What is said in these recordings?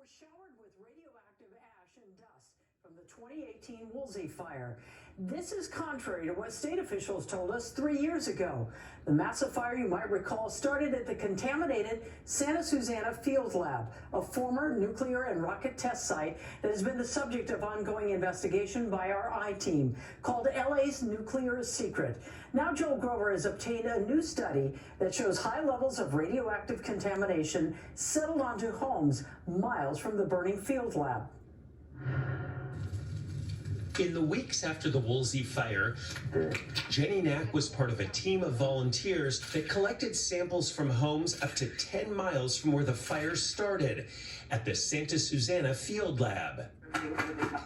were showered with radioactive ash and dust from the 2018 Woolsey fire. This is contrary to what state officials told us 3 years ago. The massive fire, you might recall, started at the contaminated Santa Susana Field Lab, a former nuclear and rocket test site that has been the subject of ongoing investigation by our I-team, called LA's Nuclear Secret. Now Joel Grover has obtained a new study that shows high levels of radioactive contamination settled onto homes miles from the burning field lab. In the weeks after the Woolsey fire, Jenny Knack was part of a team of volunteers that collected samples from homes up to 10 miles from where the fire started at the Santa Susana Field Lab.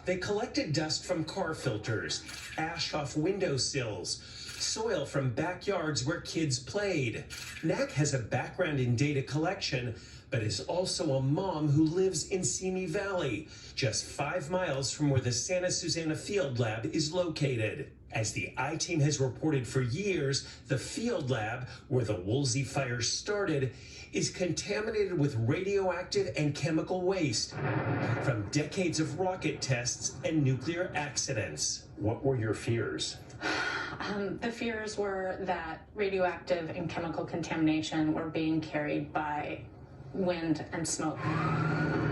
They collected dust from car filters, ash off windowsills, soil from backyards where kids played. Knack has a background in data collection, but is also a mom who lives in Simi Valley, just 5 miles from where the Santa Susana Field Lab is located. As the I-team has reported for years, the field lab, where the Woolsey fire started, is contaminated with radioactive and chemical waste from decades of rocket tests and nuclear accidents. What were your fears? The fears were that radioactive and chemical contamination were being carried by wind and smoke.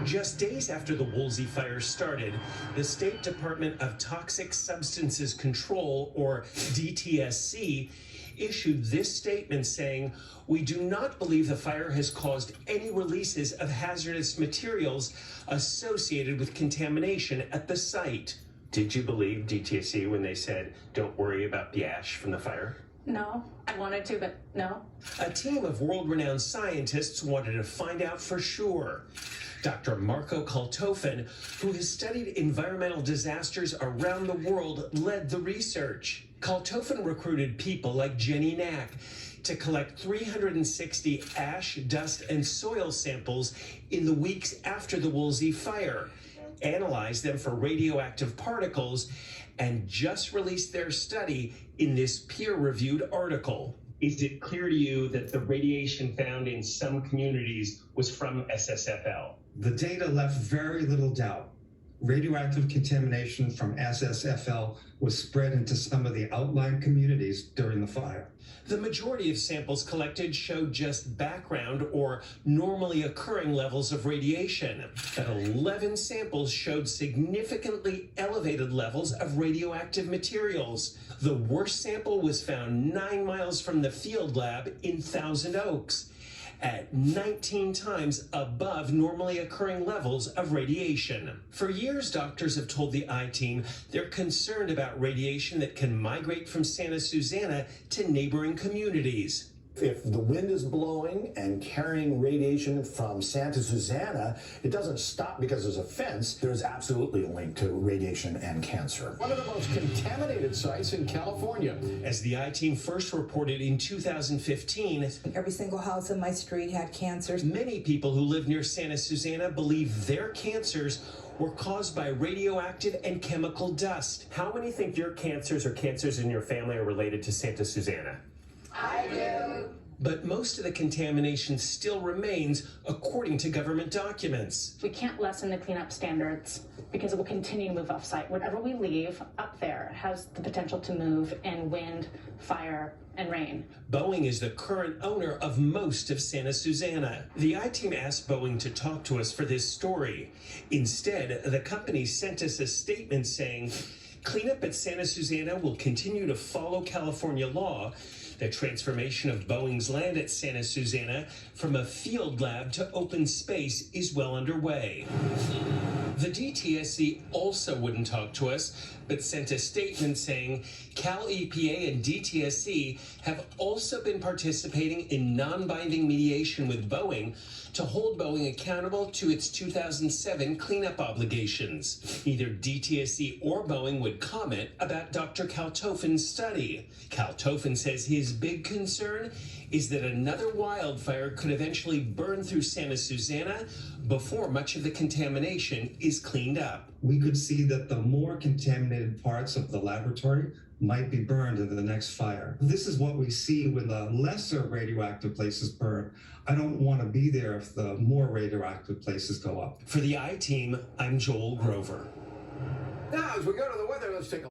Just days after the Woolsey fire started, the State Department of Toxic Substances Control, or DTSC, issued this statement saying, "We do not believe the fire has caused any releases of hazardous materials associated with contamination at the site." Did you believe DTSC when they said, "Don't worry about the ash from the fire"? No, I wanted to, but no. A team of world-renowned scientists wanted to find out for sure. Dr. Marco Kaltofen, who has studied environmental disasters around the world, led the research. Kaltofen recruited people like Jenny Knack to collect 360 ash, dust, and soil samples in the weeks after the Woolsey fire, analyzed them for radioactive particles, and just released their study in this peer-reviewed article. Is it clear to you that the radiation found in some communities was from SSFL? The data left very little doubt. Radioactive contamination from SSFL was spread into some of the outlying communities during the fire. The majority of samples collected showed just background or normally occurring levels of radiation, but 11 samples showed significantly elevated levels of radioactive materials. The worst sample was found 9 miles from the field lab in Thousand Oaks, at 19 times above normally occurring levels of radiation. For years, doctors have told the I-team they're concerned about radiation that can migrate from Santa Susana to neighboring communities. If the wind is blowing and carrying radiation from Santa Susana, it doesn't stop because there's a fence. There's absolutely a link to radiation and cancer. One of the most contaminated sites in California. As the I-team first reported in 2015, every single house in my street had cancers. Many people who live near Santa Susana believe their cancers were caused by radioactive and chemical dust. How many think your cancers or cancers in your family are related to Santa Susana? I do. But most of the contamination still remains, according to government documents. We can't lessen the cleanup standards because it will continue to move off-site. Whatever we leave up there has the potential to move in wind, fire, and rain. Boeing is the current owner of most of Santa Susana. The I-team asked Boeing to talk to us for this story. Instead, the company sent us a statement saying, "Cleanup at Santa Susana will continue to follow California law. The transformation of Boeing's land at Santa Susana from a field lab to open space is well underway." The DTSC also wouldn't talk to us, but sent a statement saying Cal EPA and DTSC have also been participating in non-binding mediation with Boeing to hold Boeing accountable to its 2007 cleanup obligations. Neither DTSC or Boeing would comment about Dr. Kaltofen's study. Kaltofen says his big concern is that another wildfire could eventually burn through Santa Susana before much of the contamination is cleaned up. We could see that the more contaminated parts of the laboratory might be burned in the next fire. This is what we see when the lesser radioactive places burn. I don't want to be there if the more radioactive places go up. For the I-Team, I'm Joel Grover. Now, as we go to the weather, let's take a